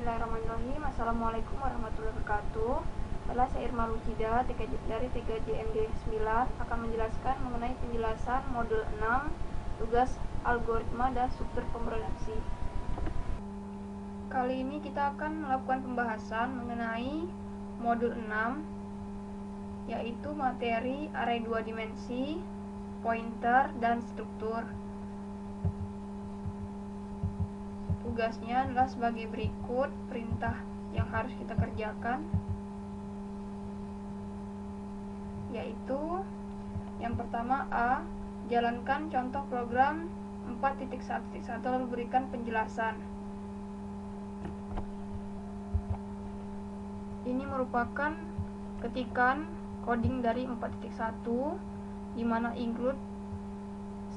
Bismillahirrahmanirrahim. Assalamualaikum warahmatullahi wabarakatuh. Adalah saya Irma Lucida dari TKJMD 9 akan menjelaskan mengenai penjelasan modul 6 tugas algoritma dan struktur pemroduksi. Kali ini kita akan melakukan pembahasan mengenai modul 6, yaitu materi array 2 dimensi, pointer, dan struktur. Tugasnya adalah sebagai berikut perintah yang harus kita kerjakan, yaitu yang pertama A. Jalankan contoh program 4.1.1 lalu berikan penjelasan. Ini merupakan ketikan coding dari 4.1, di mana include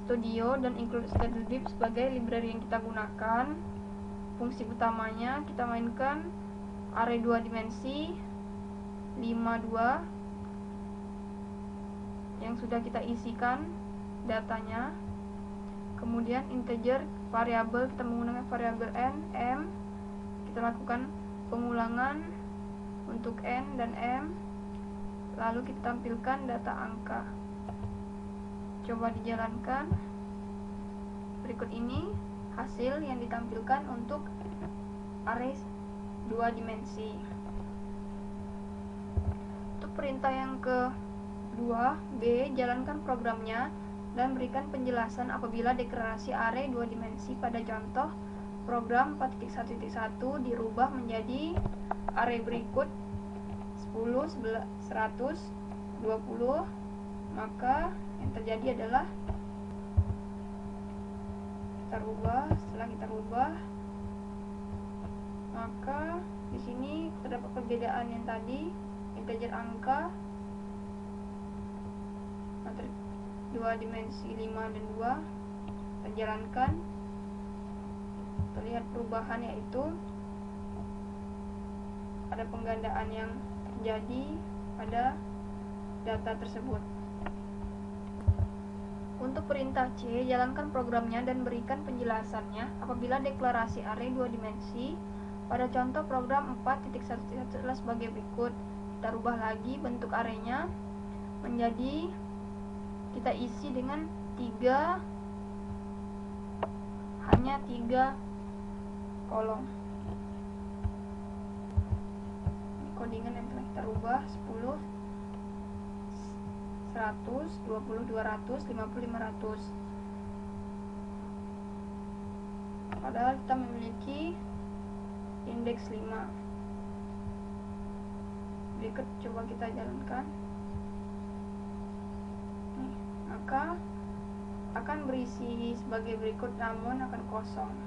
Studio dan include StudioDip sebagai library yang kita gunakan. Fungsi utamanya kita mainkan array 2 dimensi 52 yang sudah kita isikan datanya. Kemudian integer variabel, kita menggunakan variabel n, m. Kita lakukan pengulangan untuk n dan m, lalu kita tampilkan data angka. Coba dijalankan. Berikut ini hasil yang ditampilkan untuk array 2 dimensi. Untuk perintah yang kedua, B. Jalankan programnya dan berikan penjelasan apabila deklarasi array 2 dimensi pada contoh program 4.1.1 dirubah menjadi array berikut 10, 11, 100, 20, maka yang terjadi adalah setelah kita rubah, maka di sini terdapat perbedaan yang tadi, integer angka materi 2 dimensi 5 dan 2 terjalankan, terlihat perubahan, yaitu ada penggandaan yang terjadi pada data tersebut. Untuk perintah C, jalankan programnya dan berikan penjelasannya apabila deklarasi array 2 dimensi pada contoh program 4.1.1 adalah sebagai berikut. Kita rubah lagi bentuk arraynya menjadi, kita isi dengan hanya 3 kolom. Ini codingan yang telah kita rubah: 10, 100, 20, 200, 50, 500. Padahal kita memiliki indeks 5. Berikut coba kita jalankan. Maka akan berisi sebagai berikut, namun akan kosong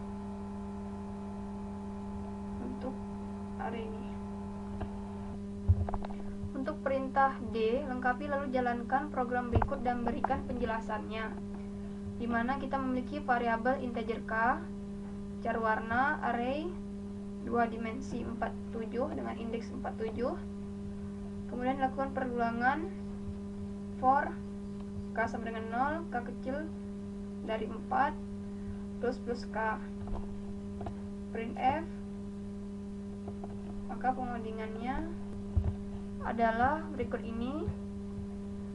untuk array ini. Untuk perintah D, lengkapi lalu jalankan program berikut dan berikan penjelasannya, di mana kita memiliki variabel integer k, char warna, array 2 dimensi 47 dengan indeks 47. Kemudian lakukan perulangan for k sama dengan 0, k kecil dari 4 plus k. Printf, maka pengodingannya adalah berikut ini: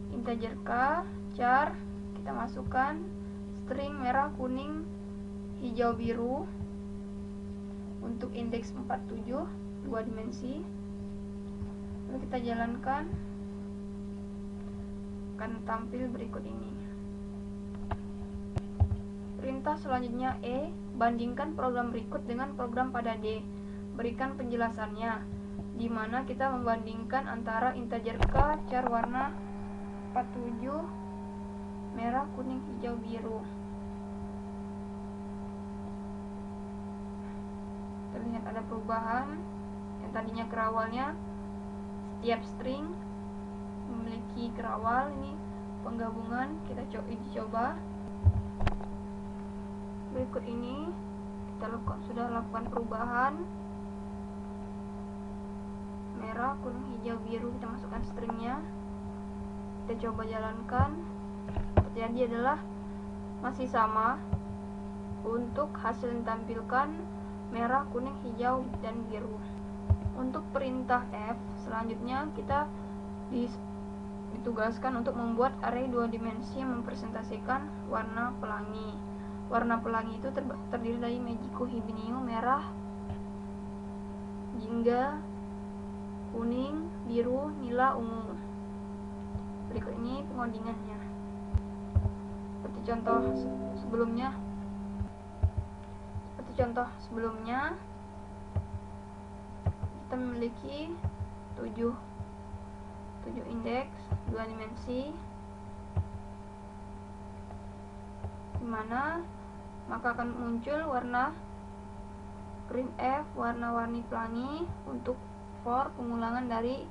integer k, char, kita masukkan string merah, kuning, hijau, biru untuk indeks 47 2 dimensi. Lalu kita jalankan, akan tampil berikut ini. Perintah selanjutnya E, bandingkan program berikut dengan program pada D, berikan penjelasannya, di mana kita membandingkan antara integer k, char warna 47, merah, kuning, hijau, biru. Terlihat ada perubahan. Yang tadinya kerawalnya setiap string memiliki kerawal, ini penggabungan. Kita coba. Berikut ini kita sudah lakukan perubahan. Merah, kuning, hijau, biru, kita masukkan stringnya. Kita coba jalankan. Terjadi adalah masih sama. Untuk hasil yang ditampilkan, merah, kuning, hijau, dan biru. Untuk perintah F, selanjutnya kita ditugaskan untuk membuat array 2 dimensi yang mempresentasikan warna pelangi. Warna pelangi itu terdiri dari Magico Hibiniu, merah, jingga, kuning, biru, nila, ungu. Berikut ini pengodingannya. Seperti contoh sebelumnya, kita memiliki 7 indeks 2 dimensi, dimana maka akan muncul warna print F, warna-warni pelangi untuk for pengulangan dari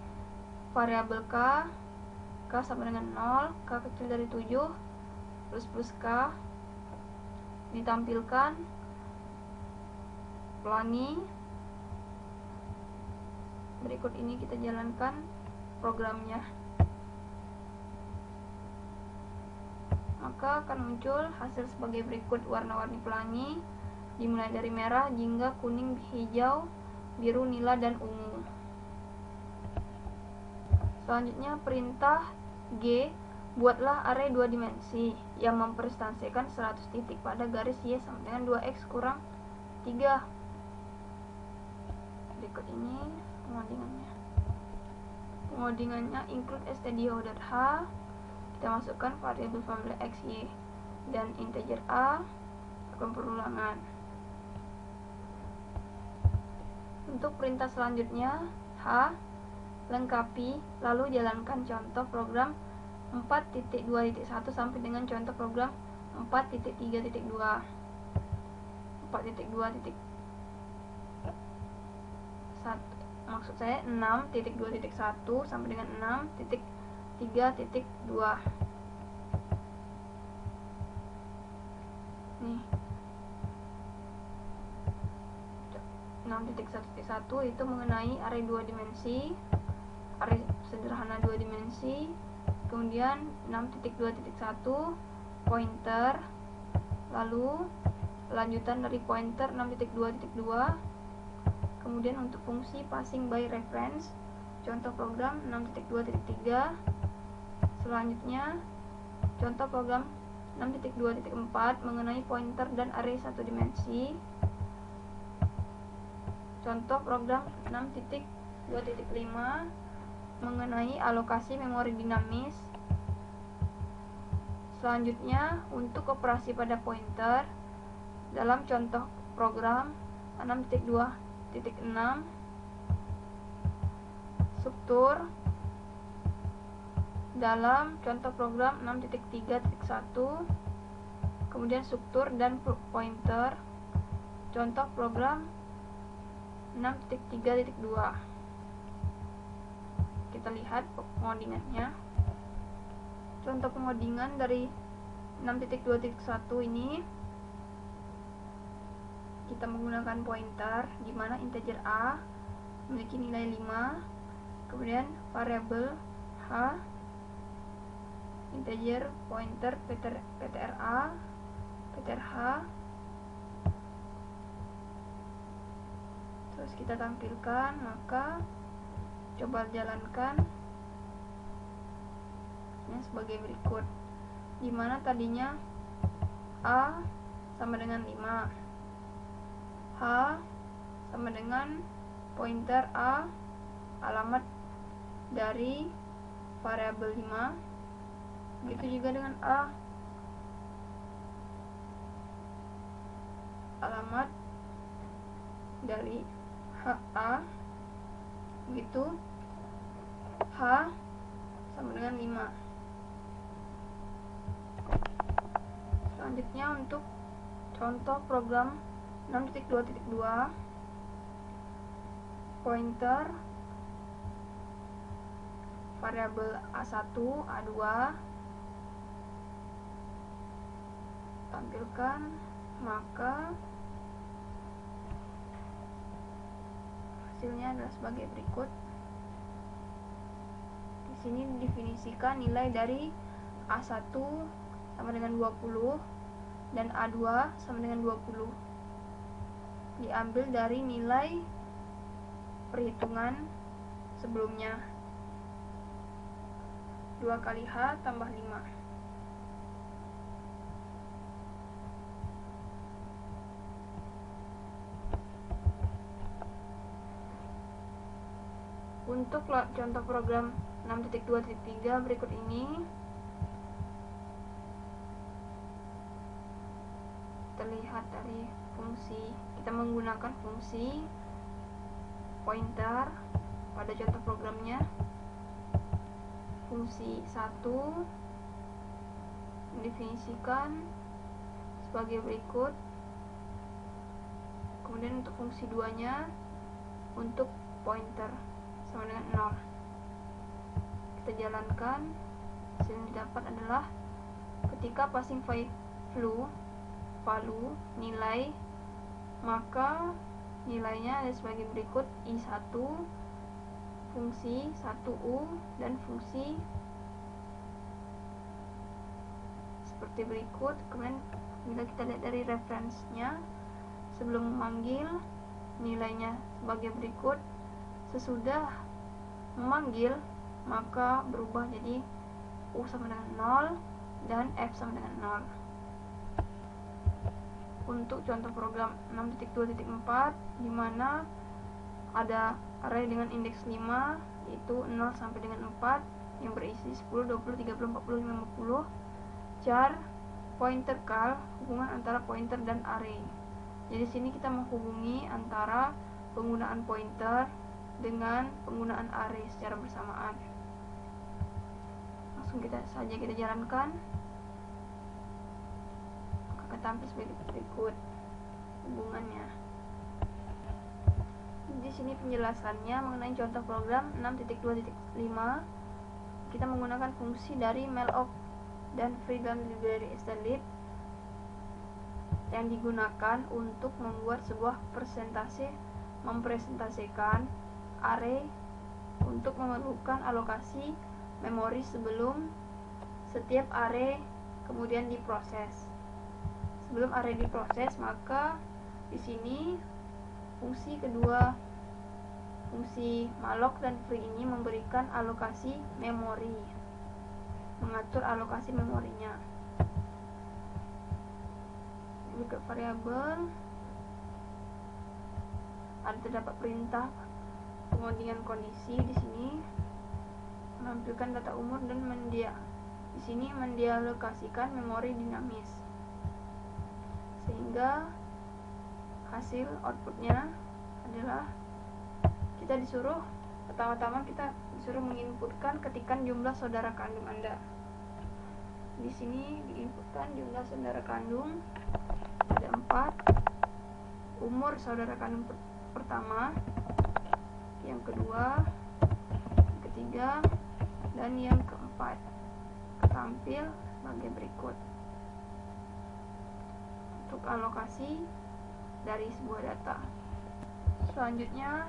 variabel K sama dengan 0, K kecil dari 7, plus K, ditampilkan pelangi. Berikut ini kita jalankan programnya, maka akan muncul hasil sebagai berikut. Warna-warni pelangi dimulai dari merah, jingga, kuning, hijau, biru, nila, dan ungu. Selanjutnya perintah G, buatlah array 2 dimensi yang mempresentasikan 100 titik pada garis Y sama dengan 2x kurang 3. Berikut ini pengodingannya include stdio.h, kita masukkan variabel family x, y, dan integer a, lakukan perulangan. Untuk perintah selanjutnya H, lengkapi lalu jalankan contoh program 4.2.1 sampai dengan contoh program 4.3.2. 4.2.1 maksud saya 6.2.1 sampai dengan 6.3.2. Nih, 6.1.1 itu mengenai array 2 dimensi, array sederhana 2 dimensi. Kemudian 6.2.1 pointer, lalu lanjutan dari pointer 6.2.2. Kemudian untuk fungsi passing by reference, contoh program 6.2.3. Selanjutnya contoh program 6.2.4 mengenai pointer dan array 1 dimensi. Contoh program 6.2.5 mengenai alokasi memori dinamis. Selanjutnya untuk operasi pada pointer, dalam contoh program 6.2.6 struktur, dalam contoh program 6.3.1 kemudian struktur dan pointer, contoh program 6.3.2. Kita lihat pengodingannya. Contoh pengodingan dari 6.2.1 ini, kita menggunakan pointer di mana integer a memiliki nilai 5, kemudian variabel h, integer pointer ptra, ptrh. Terus kita tampilkan, maka coba jalankan sebagai berikut, dimana tadinya a sama dengan 5, h sama dengan pointer a, alamat dari variabel 5, begitu juga dengan a, alamat dari ha, begitu h sama dengan 5. Selanjutnya untuk contoh program 6.2.2 pointer variabel A1, A2 tampilkan, maka hasilnya adalah sebagai berikut. Di sini didefinisikan nilai dari A1 sama dengan 20 dan A2 sama dengan 20. diambil dari nilai perhitungan sebelumnya. 2 kali H tambah 5. Untuk contoh program 6.2.3 berikut ini, terlihat dari fungsi, kita menggunakan fungsi pointer pada contoh programnya. Fungsi 1 mendefinisikan sebagai berikut. Kemudian untuk fungsi 2-nya untuk pointer sama dengan 0. Kita jalankan. Hasil yang didapat adalah ketika passing value nilai, maka nilainya ada sebagai berikut: I1, fungsi 1U, dan fungsi seperti berikut. Kemudian bila kita lihat dari referensinya, sebelum memanggil nilainya sebagai berikut, sesudah memanggil maka berubah jadi U sama dengan 0 dan F sama dengan 0. Untuk contoh program 6.2.4, di mana ada array dengan indeks 5, yaitu 0 sampai dengan 4, yang berisi 10, 20, 30, 40, 50, char pointer call, hubungan antara pointer dan array. Jadi sini kita menghubungi antara penggunaan pointer dengan penggunaan array secara bersamaan. Langsung kita jalankan. Tampil sebagai berikut hubungannya. Di sini penjelasannya mengenai contoh program 6.2.5. Kita menggunakan fungsi dari malloc dan free dalam library stdlib yang digunakan untuk membuat sebuah mempresentasikan array untuk memerlukan alokasi memori sebelum setiap array kemudian diproses. Sebelum array diproses, maka di sini fungsi kedua, fungsi malloc dan free ini memberikan alokasi memori, mengatur alokasi memorinya. Berikut variabel, ada terdapat perintah pengodingan kondisi di sini, menampilkan data umur dan di sini mendialokasikan memori dinamis, sehingga hasil outputnya adalah kita disuruh pertama-tama menginputkan ketikan jumlah saudara kandung Anda. Di sini diinputkan jumlah saudara kandung ada 4, umur saudara kandung pertama, yang kedua, yang ketiga, dan yang keempat. Tampil sebagai berikut untuk alokasi dari sebuah data. Selanjutnya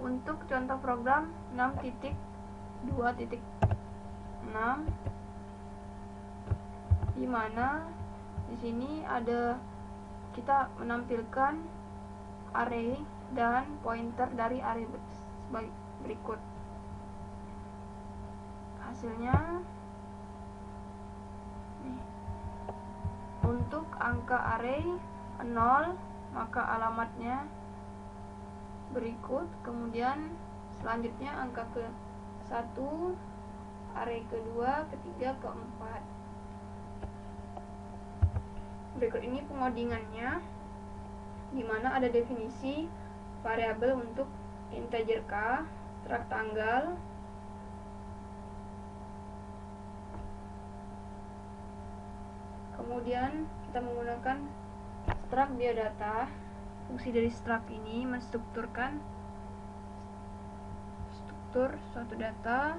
untuk contoh program 6.2.6, di mana di sini kita menampilkan array dan pointer dari array sebagai berikut. Hasilnya untuk angka array 0, maka alamatnya berikut. Kemudian selanjutnya angka ke-1, array kedua, ketiga, keempat. Berikut ini pengodingannya, di mana ada definisi variabel untuk integer k, struct tanggal, kemudian kita menggunakan struct biodata. Fungsi dari struct ini menstrukturkan struktur suatu data.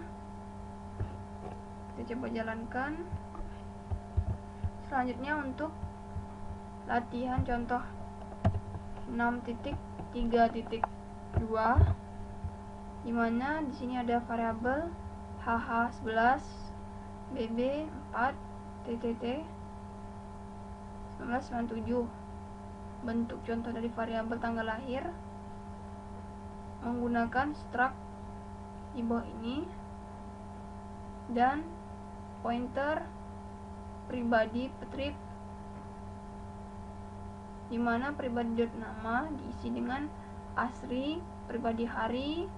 Kita coba jalankan. Selanjutnya untuk latihan contoh 6.3.2, di mana di sini ada variabel hh11, bb4, ttt 1997. bentuk contoh dari variabel tanggal lahir menggunakan struct di bawah ini dan pointer pribadi petrip, di mana pribadi.nama diisi dengan asri pribadi hari,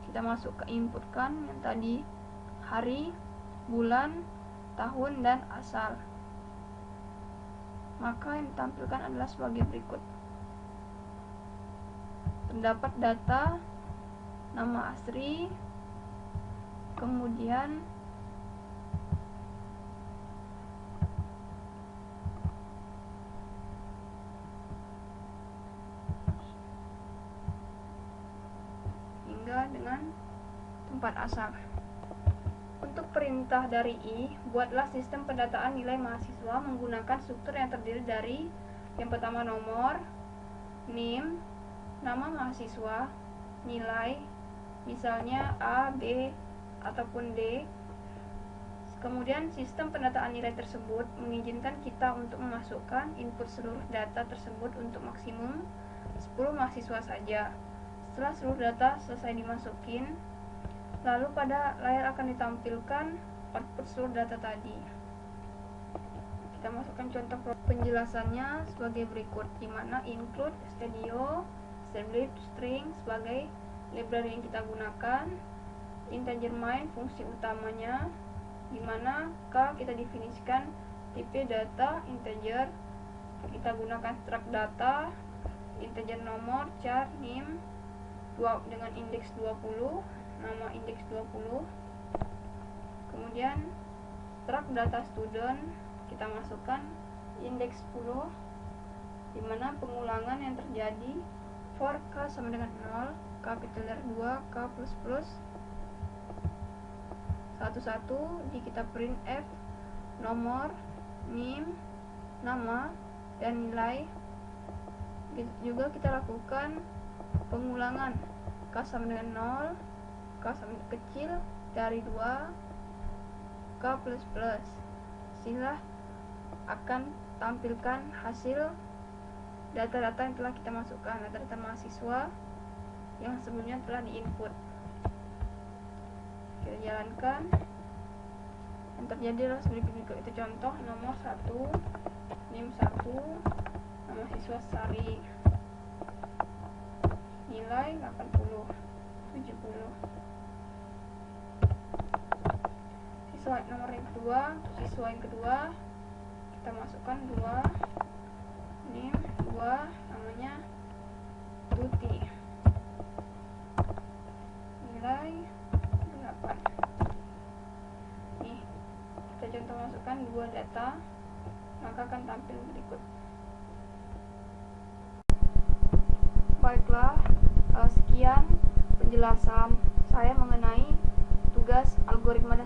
kita masuk ke inputkan yang tadi hari, bulan, tahun, dan asal. Maka yang ditampilkan adalah sebagai berikut. Terdapat data nama asri, kemudian hingga dengan tempat asal. Untuk perintah dari I, buatlah sistem pendataan nilai mahasiswa menggunakan struktur yang terdiri dari yang pertama nomor, NIM, nama mahasiswa, nilai, misalnya A, B, ataupun D. Kemudian sistem pendataan nilai tersebut mengizinkan kita untuk memasukkan input seluruh data tersebut untuk maksimum 10 mahasiswa saja. Setelah seluruh data selesai dimasukin, lalu pada layar akan ditampilkan output seluruh data tadi. Kita masukkan contoh penjelasannya sebagai berikut, di mana include, studio, string sebagai library yang kita gunakan, integer main fungsi utamanya, di mana K kita definisikan tipe data integer, kita gunakan struct data, integer nomor, char, NIM, dengan indeks 20, nama indeks 20. Kemudian struct data student, kita masukkan indeks 10, di mana pengulangan yang terjadi for K sama dengan 0, capital R 2, K plus 11, di kita print F, nomor, NIM, nama, dan nilai. Juga kita lakukan pengulangan K sama dengan 0, K sama kecil dari 2, K plus sehingga akan tampilkan hasil data-data yang telah kita masukkan, data-data mahasiswa yang sebelumnya telah diinput. Kita jalankan. Yang terjadi adalah seperti berikut. Itu contoh nomor 1, NIM 1, nama siswa Sari, nilai 80, 70. Siswa nomor yang kedua, siswa yang kedua kita masukkan 2, NIM 2, namanya Tuti, nilai 8. Nih, kita contoh masukkan 2 data, maka akan tampil berikut. Baiklah, sekian penjelasan saya mengenai tugas algoritma dan